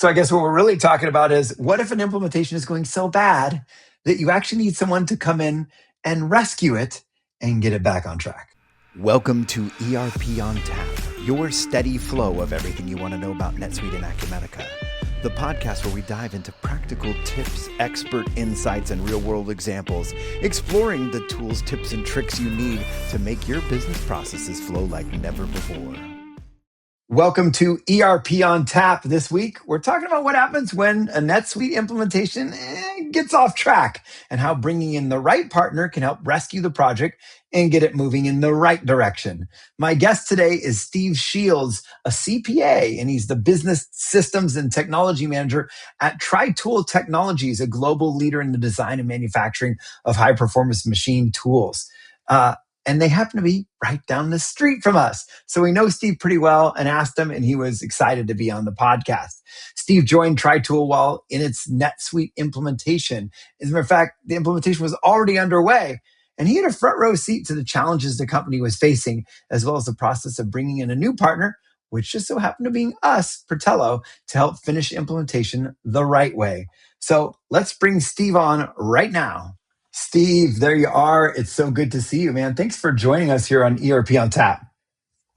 So I guess what we're really talking about is what if an implementation is going so bad that you actually need someone to come in and rescue it and get it back on track? Welcome to ERP on Tap, your steady flow of everything you want to know about NetSuite and Acumatica, the podcast where we dive into practical tips, expert insights, and real-world examples, exploring the tools, tips, and tricks you need to make your business processes flow like never before. Welcome to ERP on Tap. This week, we're talking about what happens when a NetSuite implementation gets off track and how bringing in the right partner can help rescue the project and get it moving in the right direction. My guest today is Steve Shields, a CPA, and he's the Business Systems and Technology Manager at TriTool Technologies, a global leader in the design and manufacturing of high-performance machine tools. And they happen to be right down the street from us. So we know Steve pretty well and asked him, and he was excited to be on the podcast. Steve joined TriTool while in its NetSuite implementation. As a matter of fact, the implementation was already underway, and he had a front row seat to the challenges the company was facing, as well as the process of bringing in a new partner, which just so happened to be us, Pertello, to help finish implementation the right way. So let's bring Steve on right now. Steve, there you are. It's so good to see you, man. Thanks for joining us here on ERP on Tap.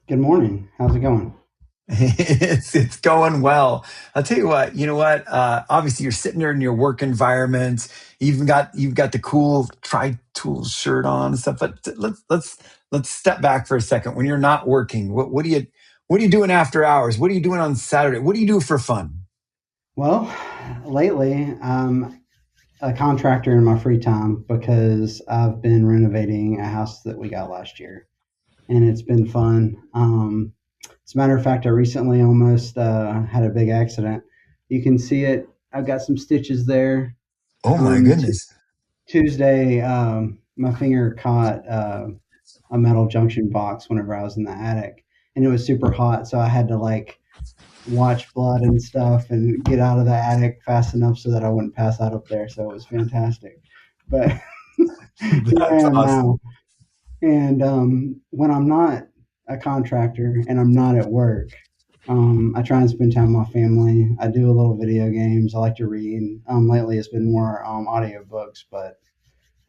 Good morning. How's it going? It's going well. I'll tell you what. You know what? Obviously, you're sitting there in your work environment. You've got the cool TriTool shirt on and stuff. But let's step back for a second. When you're not working, what are you doing after hours? What are you doing on Saturday? What do you do for fun? Well, lately, a contractor in my free time because I've been renovating a house that we got last year, and it's been fun. As a matter of fact, I recently almost had a big accident. You can see it. I've got some stitches there. Oh my goodness! Tuesday, my finger caught a metal junction box whenever I was in the attic, and it was super hot, so I had to watch blood and stuff and get out of the attic fast enough so that I wouldn't pass out up there. So it was fantastic. But That's awesome. now. And when I'm not a contractor and I'm not at work, I try and spend time with my family. I do a little video games. I like to read. Lately it's been more audiobooks, but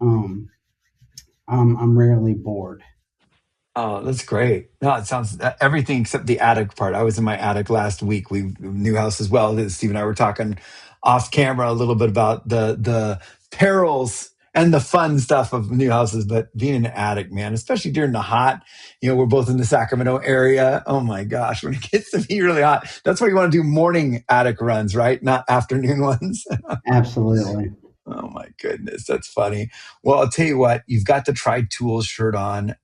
I'm rarely bored. Oh, that's great. No, it sounds everything except the attic part. I was in my attic last week. We new house as well. Steve and I were talking off camera a little bit about the perils and the fun stuff of new houses, but being in the attic, man, especially during the hot, we're both in the Sacramento area. Oh my gosh, when it gets to be really hot, that's why you want to do morning attic runs, right? Not afternoon ones. Absolutely. Oh my goodness, that's funny. Well, I'll tell you what, you've got the TriTool shirt on.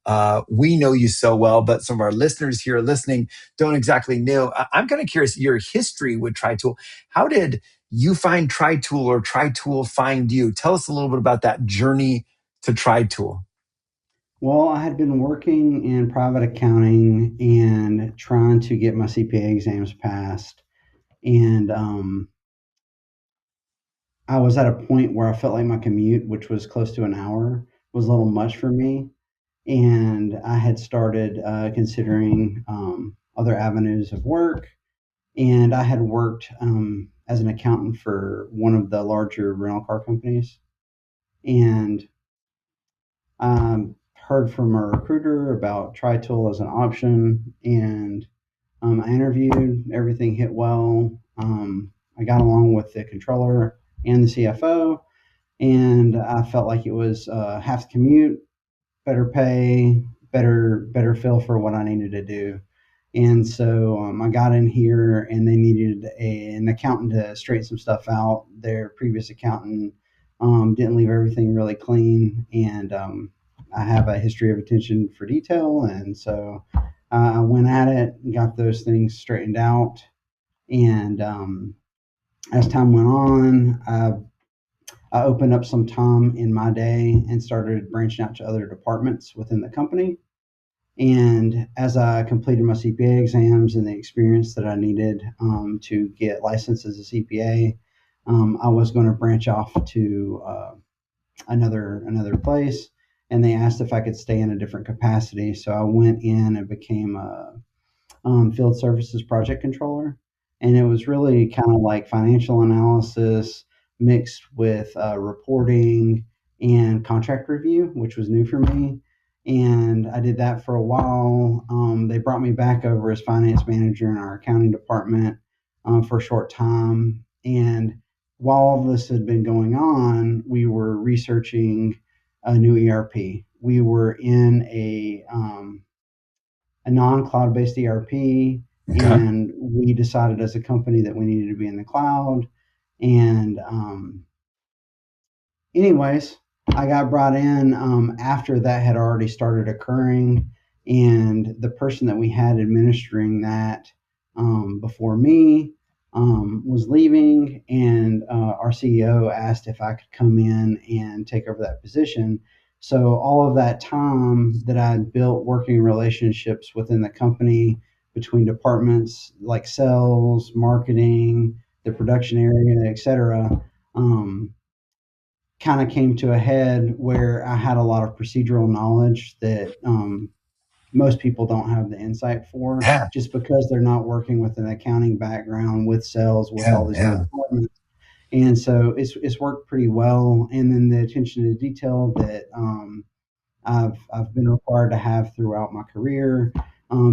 We know you so well, but some of our listeners here listening don't exactly know. I'm kind of curious, your history with TriTool. How did you find TriTool or TriTool find you? Tell us a little bit about that journey to TriTool. Well, I had been working in private accounting and trying to get my CPA exams passed. And I was at a point where I felt like my commute, which was close to an hour, was a little much for me. And I had started considering other avenues of work. And I had worked as an accountant for one of the larger rental car companies. And heard from a recruiter about TriTool as an option. And I interviewed, everything hit well. I got along with the controller and the CFO, and I felt like it was half the commute, better pay, better feel for what I needed to do. And so I got in here, and they needed an accountant to straighten some stuff out. Their previous accountant didn't leave everything really clean, and I have a history of attention for detail, and so I went at it and got those things straightened out. And as time went on, I opened up some time in my day and started branching out to other departments within the company. And as I completed my CPA exams and the experience that I needed to get licensed as a CPA, I was going to branch off to another place. And they asked if I could stay in a different capacity. So I went in and became a field services project controller. And it was really kind of like financial analysis mixed with reporting and contract review, which was new for me. And I did that for a while. They brought me back over as finance manager in our accounting department for a short time. And while all of this had been going on, we were researching a new ERP. We were in a non-cloud based ERP, Okay. and we decided as a company that we needed to be in the cloud. And anyways, I got brought in after that had already started occurring, and the person that we had administering that before me was leaving, and our CEO asked if I could come in and take over that position. So all of that time that I had built working relationships within the company between departments like sales, marketing, the production area, etc., um, kind of came to a head where I had a lot of procedural knowledge that most people don't have the insight for, Yeah. just because they're not working with an accounting background, with sales, with Yeah. all these other Yeah. departments. And so it's worked pretty well. And then the attention to detail that I've been required to have throughout my career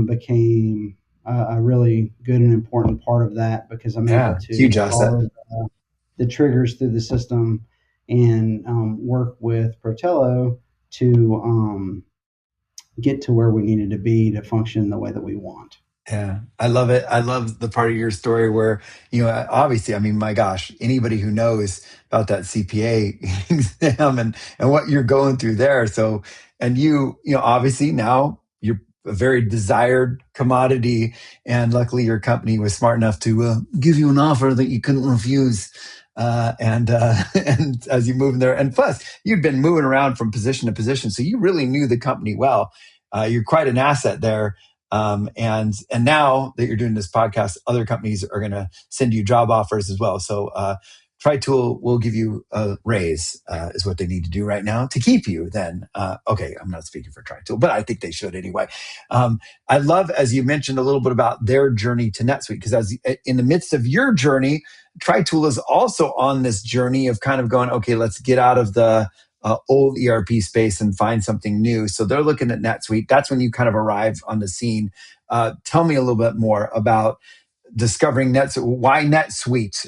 became a really good and important part of that, because I'm able Yeah. to Huge asset. follow the triggers through the system and work with Protello to get to where we needed to be to function the way that we want. Yeah, I love it. I love the part of your story where, obviously, I mean, my gosh, anybody who knows about that CPA exam and what you're going through there. So, and obviously now you're a very desired commodity. And luckily your company was smart enough to give you an offer that you couldn't refuse. And as you move in there, and plus you'd been moving around from position to position. So you really knew the company well. You're quite an asset there, and now that you're doing this podcast, other companies are going to send you job offers as well. So TriTool will give you a raise, is what they need to do right now to keep you. Then, okay, I'm not speaking for TriTool, but I think they should anyway. I love, as you mentioned a little bit about their journey to NetSuite, because as in the midst of your journey, TriTool is also on this journey of kind of going, okay, let's get out of the old ERP space and find something new. So they're looking at NetSuite. That's when you kind of arrive on the scene. Tell me a little bit more about discovering NetSuite. Why NetSuite?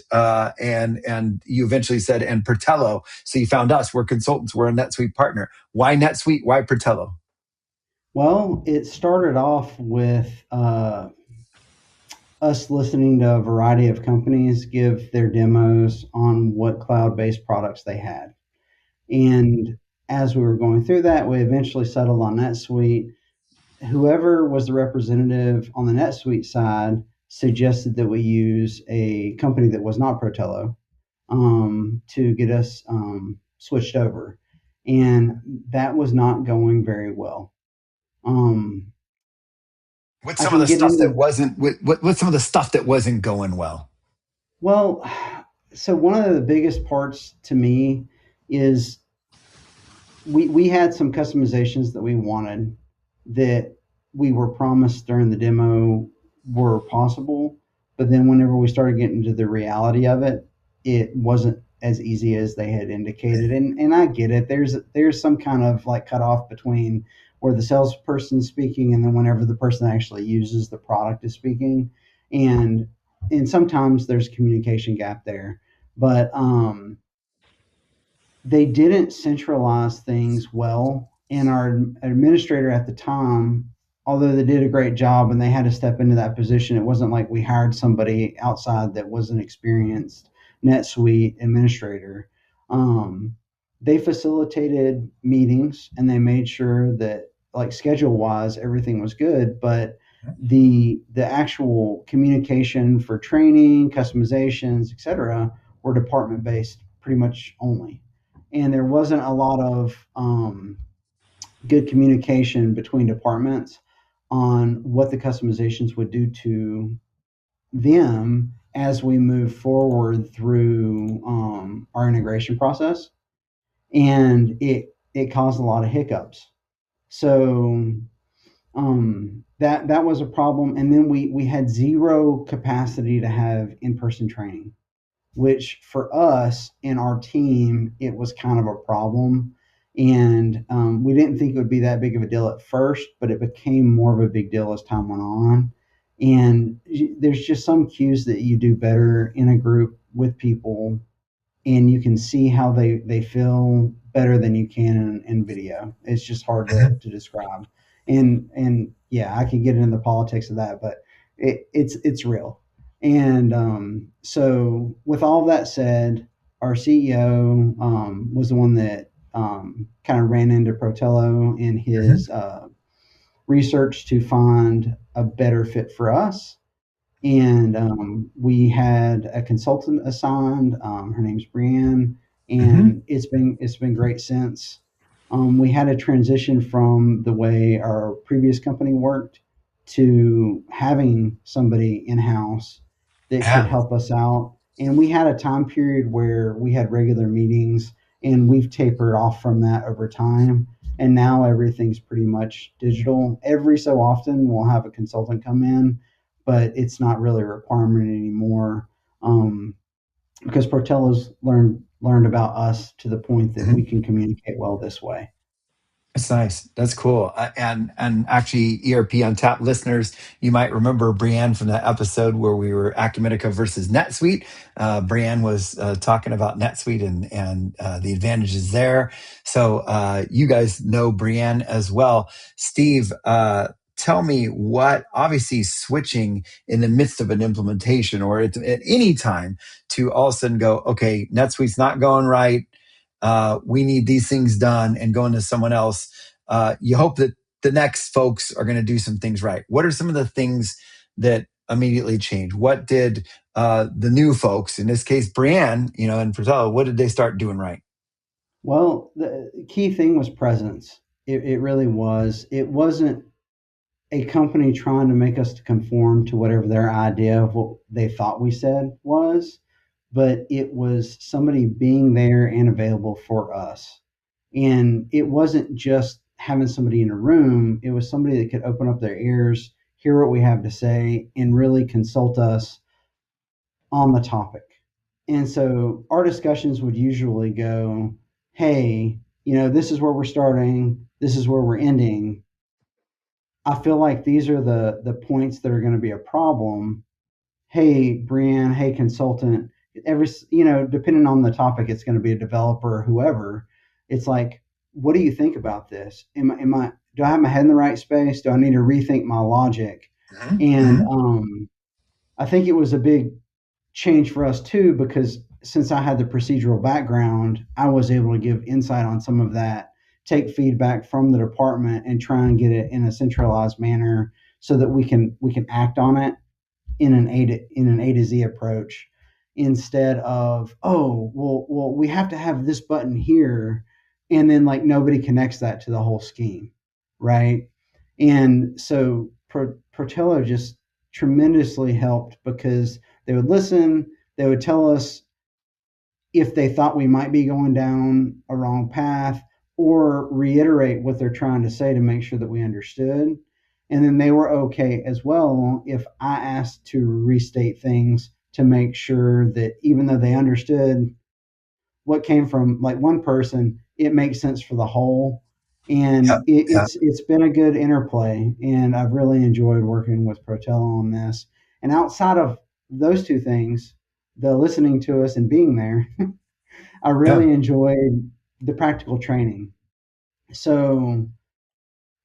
And you eventually said, and Pertello. So you found us. We're consultants. We're a NetSuite partner. Why NetSuite? Why Pertello? Well, it started off with us listening to a variety of companies give their demos on what cloud based products they had. And as we were going through that, we eventually settled on NetSuite. Whoever was the representative on the NetSuite side suggested that we use a company that was not Protello to get us switched over. And that was not going very well. Um, What's I some of can the get stuff that into, wasn't? What's some of the stuff that wasn't going well? well, so one of the biggest parts to me is we had some customizations that we wanted that we were promised during the demo were possible, but then whenever we started getting to the reality of it, it wasn't as easy as they had indicated. And I get it. There's some kind of like cutoff between where the salesperson's speaking and then whenever the person actually uses the product is speaking, and sometimes there's a communication gap there, but they didn't centralize things well. And our administrator at the time, although they did a great job and they had to step into that position, it wasn't like we hired somebody outside that was an experienced NetSuite administrator. Um, they facilitated meetings and they made sure that, like schedule wise, everything was good, but the actual communication for training, customizations, etc., were department based pretty much only, and there wasn't a lot of good communication between departments on what the customizations would do to them as we move forward through our integration process, and it caused a lot of hiccups. So That was a problem. And then we had zero capacity to have in-person training, which for us and our team, it was kind of a problem. And we didn't think it would be that big of a deal at first, but it became more of a big deal as time went on. And there's just some cues that you do better in a group with people, and you can see how they feel better than you can in video. It's just hard to describe. And yeah, I could get into the politics of that, but it's real. And so with all that said, our CEO was the one that kind of ran into Protello in Mhm. his research to find a better fit for us. And we had a consultant assigned. Her name's Brienne, Mhm. and it's been great since. We had a transition from the way our previous company worked to having somebody in house that could Yeah. help us out. And we had a time period where we had regular meetings, and we've tapered off from that over time. And now everything's pretty much digital. Every so often, we'll have a consultant come in, but it's not really a requirement anymore, because Portillo's learned about us to the point that we Mhm. can communicate well this way. That's nice. That's cool. And actually, ERP on Tap listeners, you might remember Brienne from that episode where we were Acumatica versus NetSuite. Brienne was talking about NetSuite and the advantages there. So you guys know Brienne as well. Steve, tell me what, obviously switching in the midst of an implementation or at any time to all of a sudden go, okay, NetSuite's not going right, we need these things done, and going to someone else, you hope that the next folks are going to do some things right. What are some of the things that immediately change? What did the new folks, in this case, Brienne, and Fratello, what did they start doing right? Well, the key thing was presence. It really was. It wasn't a company trying to make us to conform to whatever their idea of what they thought we said was, but it was somebody being there and available for us. And it wasn't just having somebody in a room, it was somebody that could open up their ears, hear what we have to say, and really consult us on the topic. And so our discussions would usually go, hey, this is where we're starting, this is where we're ending. I feel like these are the points that are going to be a problem. Hey, Brian, hey, consultant, depending on the topic, it's going to be a developer or whoever. It's like, what do you think about this? Do I have my head in the right space? Do I need to rethink my logic? And Mm-hmm. I think it was a big change for us too, because since I had the procedural background, I was able to give insight on some of that, take feedback from the department, and try and get it in a centralized manner so that we can act on it in an A to Z approach, instead of, oh, well we have to have this button here, and then like nobody connects that to the whole scheme, right? And so Portillo just tremendously helped, because they would listen, they would tell us if they thought we might be going down a wrong path, or reiterate what they're trying to say to make sure that we understood. And then they were okay as well if I asked to restate things to make sure that even though they understood what came from like one person, it makes sense for the whole. Yep. And Yep. it's been a good interplay, and I've really enjoyed working with Protello on this. And outside of those two things, the listening to us and being there, I Yeah. really enjoyed the practical training. So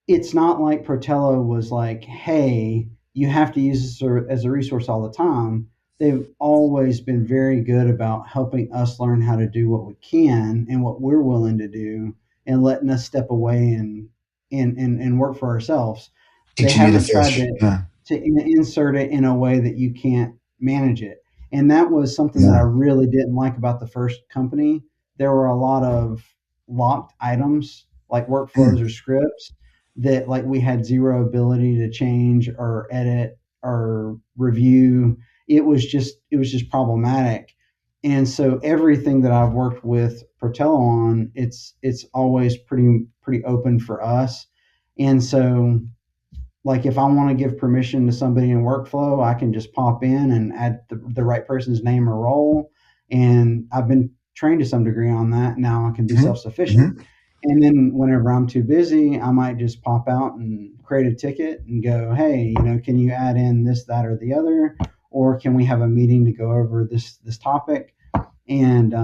it's not like Protello was like, hey, you have to use this as a resource all the time. They've always been very good about helping us learn how to do what we can and what we're willing to do, and letting us step away and work for ourselves. They Teaching you to haven't tried fish. to Yeah. insert it in a way that you can't manage it. And that was something that I Yeah. really didn't like about the first company. There were a lot of locked items like Mm. workflows or scripts that like we had zero ability to change or edit or review. It was just problematic. And so everything that I've worked with Protello on, it's always pretty open for us. And so like if I want to give permission to somebody in workflow, I can just pop in and add the right person's name or role. And I've been trained to some degree on that. Now I can be Mhm. self-sufficient. Mhm. And then whenever I'm too busy, I might just pop out and create a ticket and go, hey, can you add in this, that, or the other? Or can we have a meeting to go over this topic? And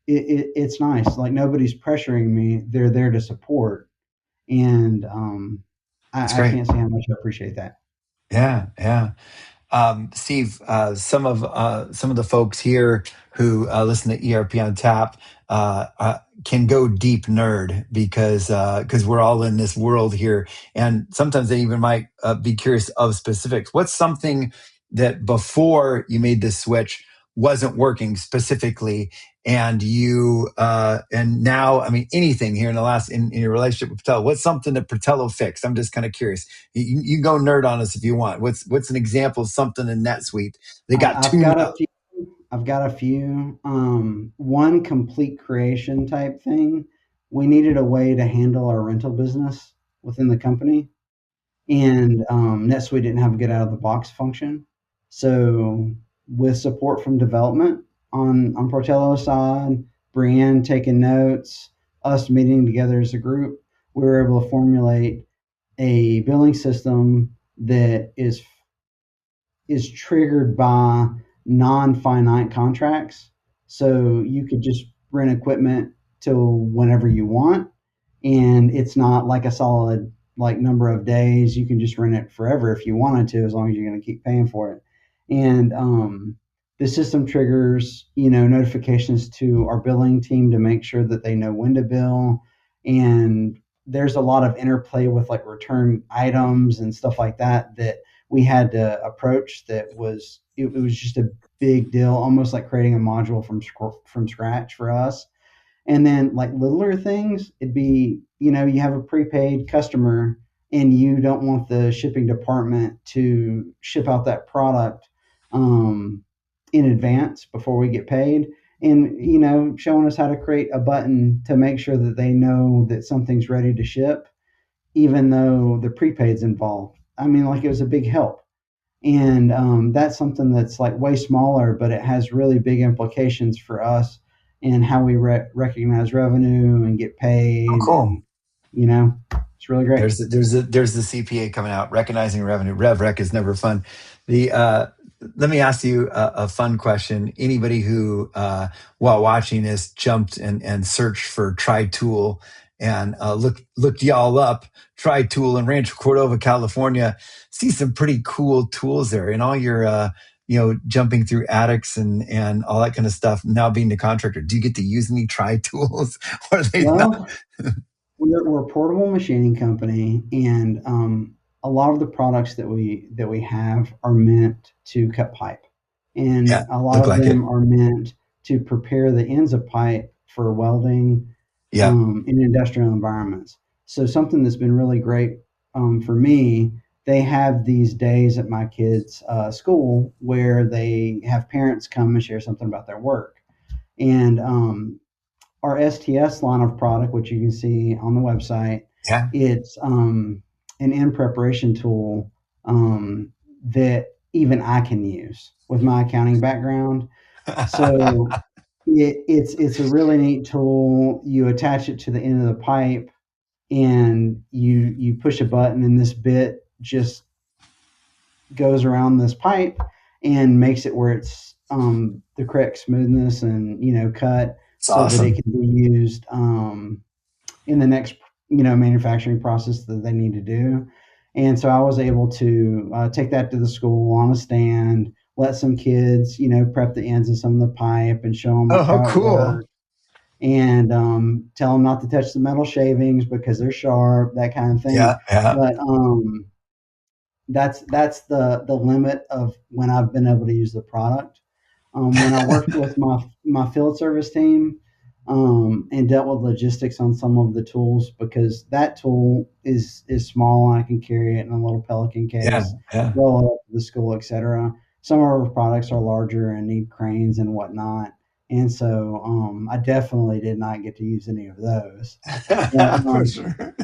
it's nice. Like nobody's pressuring me. They're there to support. And That's I great. can't say how much I appreciate that. Yeah, yeah. Steve, some of the folks here who listen to ERP on Tap can go deep nerd because we're all in this world here, and sometimes they even might be curious of specifics. What's something that before you made this switch wasn't working specifically, and and now, I mean, anything here in the last in your relationship with Patel? What's something that Patello fixed? I'm just kind of curious. You can go nerd on us if you want. What's an example of something in NetSuite they got I've tuned got a up? few. I've got a few. One complete creation type thing. We needed a way to handle our rental business within the company, and NetSuite didn't have a get out of the box function. So, with support from development on Portello's side, Brienne taking notes, us meeting together as a group, we were able to formulate a billing system that is triggered by non-finite contracts. So you could just rent equipment till whenever you want, and it's not like a solid like number of days. You can just rent it forever if you wanted to, as long as you're going to keep paying for it. And the system triggers, notifications to our billing team to make sure that they know when to bill. And there's a lot of interplay with like return items and stuff like that we had to approach. It was just a big deal, almost like creating a module from scratch for us. And then like littler things, it'd be, you have a prepaid customer and you don't want the shipping department to ship out that product um, in advance before we get paid. And, showing us how to create a button to make sure that they know that something's ready to ship, even though the prepaid's involved. I mean, like it was a big help. And that's something that's like way smaller, but it has really big implications for us and how we recognize revenue and get Oh, paid. cool. And, it's really great. There's the CPA coming out, recognizing revenue. Rev rec is never fun. The Let me ask you a fun question. Anybody who while watching this jumped and searched for TriTool and looked y'all up, TriTool in Rancho Cordova, California, see some pretty cool tools there. And all your jumping through attics and all that kind of stuff. Now being the contractor, do you get to use any TriTools, or are they not? Well, we're a portable machining company, and a lot of the products that we have are meant to cut pipe, Yeah, and a lot look of like it. them are meant to prepare the ends of pipe for welding Yeah. in industrial environments. So something that's been really great for me, they have these days at my kids' school where they have parents come and share something about their work, and our STS line of product, which you can see on the website, Yeah. it's an in preparation tool that even I can use with my accounting background. So it's a really neat tool. You attach it to the end of the pipe, and you push a button, and this bit just goes around this pipe and makes it where it's the correct smoothness and cut It's so that it awesome. can be used in the next manufacturing process that they need to do. And so I was able to take that to the school on a stand, let some kids prep the ends of some of the pipe and show them Oh, like how how it cool. works, and tell them not to touch the metal shavings because they're sharp, that kind of thing. Yeah. Yeah. But that's the limit of when I've been able to use the product. When I worked with my field service team and dealt with logistics on some of the tools, because that tool is small and I can carry it in a little Pelican Yeah. case, Yeah. roll it up to the school, etc. Some of our products are larger and need cranes and whatnot, and so I definitely did not get to use any of those. But For sure.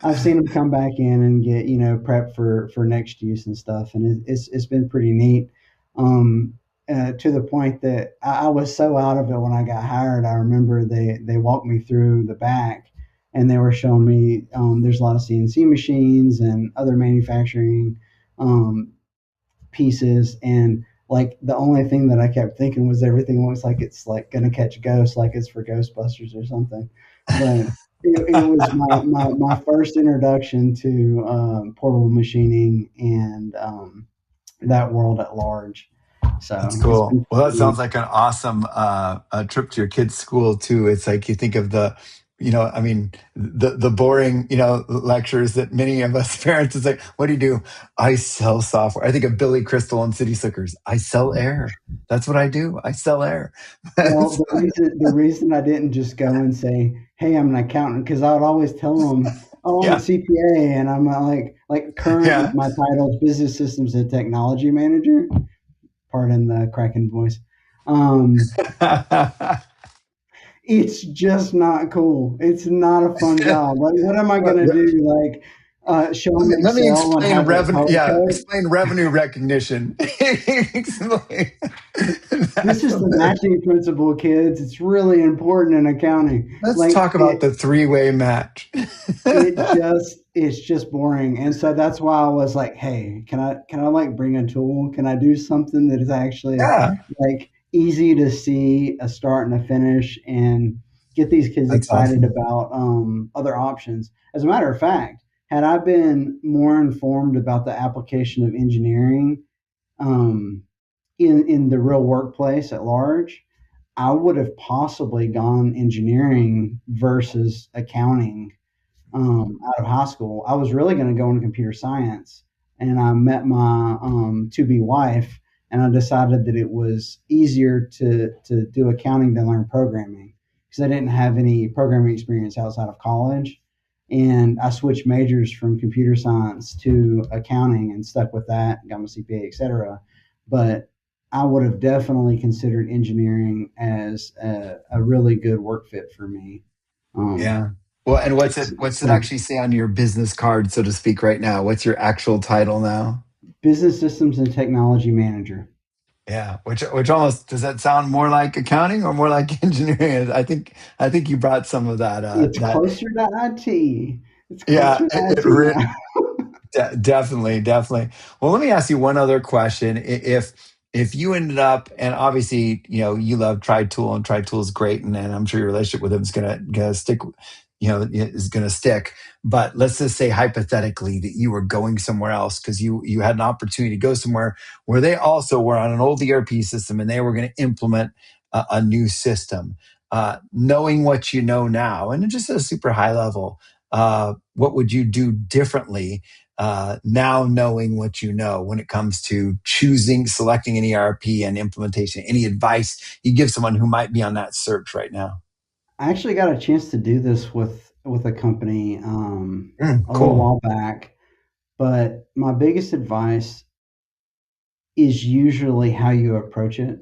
I've seen them come back in and get prep for next use and stuff, and it's been pretty neat. Um, to the point that I was so out of it when I got hired. I remember they walked me through the back, and they were showing me there's a lot of CNC machines and other manufacturing um, pieces, and like the only thing that I kept thinking was everything looks like it's like gonna catch ghosts, like it's for Ghostbusters or something. But it was my first introduction to portable machining and that world at large. That's So it's cool. been Well, that pretty neat. sounds like an awesome trip to your kids' school too. It's like you think of the, I mean, the boring, lectures that many of us parents is like, what do you do? I sell software. I think of Billy Crystal and City Slickers. I sell air. That's what I do. I sell air. Well, the reason I didn't just go and say, "Hey, I'm an accountant," because I would always tell them, "Oh, I'm a Yeah, CPA," and I'm like current yeah. my title is Business Systems and Technology Manager. Pardon the cracking voice. Um, it's just not cool. It's not a fun job. Like, what am I gonna do? Like, show them Let me Excel and explain have it revenue. color Yeah, code? explain revenue recognition. Explain. This That's is the hilarious. matching principle, kids. It's really important in accounting. Let's Like talk about the three-way match. it's just boring, and so that's why I was like, hey, can I like bring a tool, can I do something that is actually Yeah, like easy to see a start and a finish and get these kids that's excited awesome. about other options. As a matter of fact, had I been more informed about the application of engineering um, in the real workplace at large, I would have possibly gone engineering versus accounting out of high school. I was really going to go into computer science, and I met my to be wife, and I decided that it was easier to do accounting than learn programming because I didn't have any programming experience outside of college. And I switched majors from computer science to accounting and stuck with that, got my CPA, etc. But I would have definitely considered engineering as a really good work fit for me. Um, Yeah. Well, and what's it so actually say on your business card, so to speak, right now? What's your actual title now? Business Systems and Technology Manager. Yeah. Which almost does that sound more like accounting or more like engineering? I think you brought some of that It's that closer to IT. It's yeah, closer to it, IT it, now. definitely, definitely. Well, let me ask you one other question. If you ended up, and obviously, you love TriTool, and TriTool is great, and I'm sure your relationship with them is gonna stick, is gonna stick. But let's just say hypothetically that you were going somewhere else because you had an opportunity to go somewhere where they also were on an old ERP system and they were going to implement a new system. Knowing what you know now, and just at a super high level, what would you do differently now knowing what you know when it comes to selecting an ERP and implementation? Any advice you give someone who might be on that search right now? I actually got a chance to do this with a company a little Cool. while back, but my biggest advice is usually how you approach it.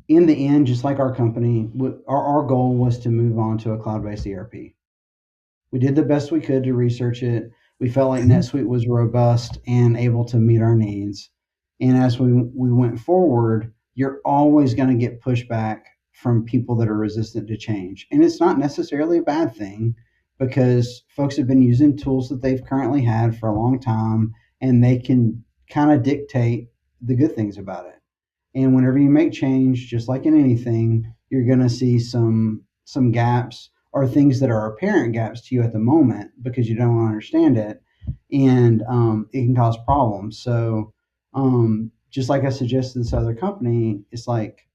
In the end, just like our company, our goal was to move on to a cloud-based ERP. We did the best we could to research it. We felt like Mhm. NetSuite was robust and able to meet our needs. And as we went forward, you're always going to get pushback from people that are resistant to change. And it's not necessarily a bad thing because folks have been using tools that they've currently had for a long time and they can kind of dictate the good things about it. And whenever you make change, just like in anything, you're going to see some gaps or things that are apparent gaps to you at the moment because you don't understand it, and it can cause problems. So, just like I suggested this other company, it's like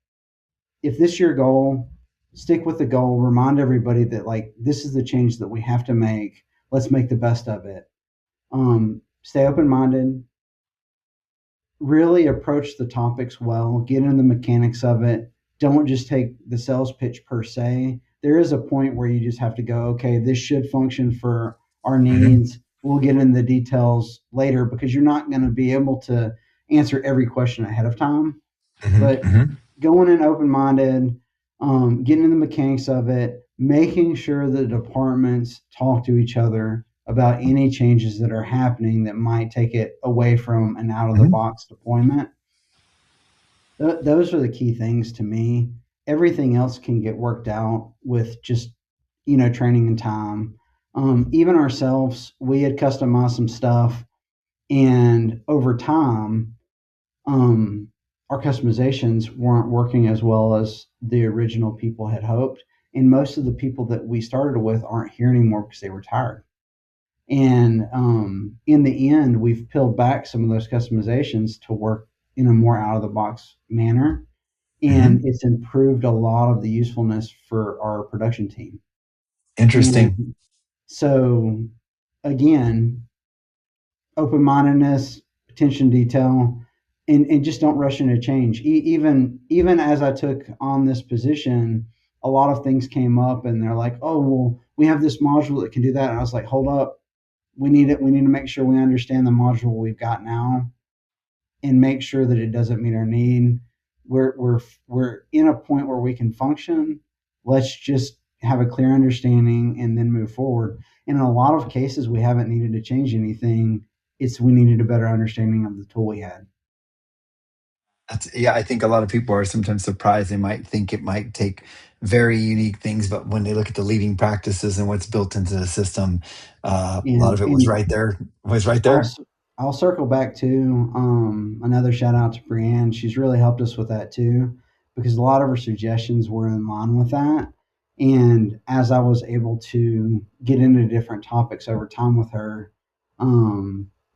if this is your goal, stick with the goal. Remind everybody that like this is the change that we have to make. Let's make the best of it. Stay open minded, really approach the topics well, get into the mechanics of it. Don't just take the sales pitch per se. There is a point where you just have to go, okay, this should function for our Mhm. needs. We'll get into the details later because you're not going to be able to answer every question ahead of time. Mhm. But Mhm. going in open minded, getting into the mechanics of it, making sure the departments talk to each other about any changes that are happening that might take it away from an out of the Mhm. box deployment. Those are the key things to me. Everything else can get worked out with just, training and time. Even ourselves, we had customized some stuff, and over time, um, our customizations weren't working as well as the original people had hoped. And most of the people that we started with aren't here anymore because they retired. And in the end, we've peeled back some of those customizations to work in a more out of the box manner. And Mhm. it's improved a lot of the usefulness for our production team. Interesting. And so, again, open mindedness, attention to detail, and just don't rush into change. Even as I took on this position, a lot of things came up, and they're like, "Oh, well, we have this module that can do that." And I was like, "Hold up, we need it. We need to make sure we understand the module we've got now, and make sure that it doesn't meet our need. We're in a point where we can function. Let's just have a clear understanding and then move forward." And in a lot of cases, we haven't needed to change anything. It's we needed a better understanding of the tool we had. Yeah, I think a lot of people are sometimes surprised. They might think it might take very unique things, but when they look at the leading practices and what's built into the system, a lot of it was And right there. Was right I'll there. I'll circle back to another shout out to Brienne. She's really helped us with that too, because a lot of her suggestions were in line with that. And as I was able to get into different topics over time with her,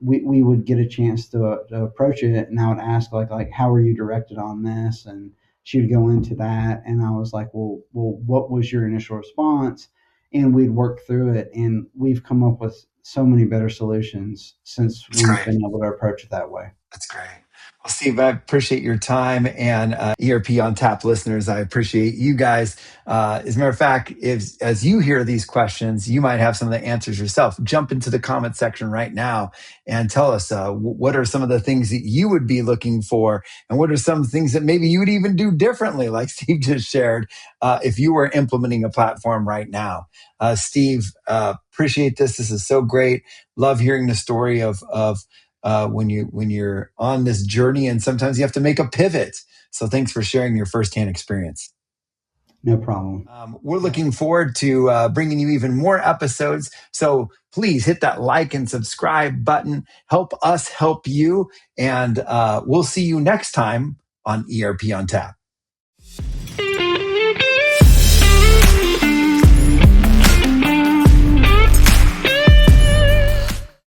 we would get a chance to approach it, and I would ask like how are you directed on this, and she would go into that, and I was like, well, what was your initial response? And we'd work through it, and we've come up with so many better solutions since That's we've great. been able to approach it that way. That's great. Well, Steve, I appreciate your time, and ERP on Tap listeners, I appreciate you guys. As a matter of fact, if, as you hear these questions, you might have some of the answers yourself. Jump into the comment section right now and tell us what are some of the things that you would be looking for, and what are some things that maybe you would even do differently, like Steve just shared, if you were implementing a platform right now. Steve, appreciate this. This is so great. Love hearing the story of when you're on this journey, and sometimes you have to make a pivot. So thanks for sharing your firsthand experience. No problem. We're looking forward to bringing you even more episodes. So please hit that like and subscribe button. Help us help you. And we'll see you next time on ERP on Tap.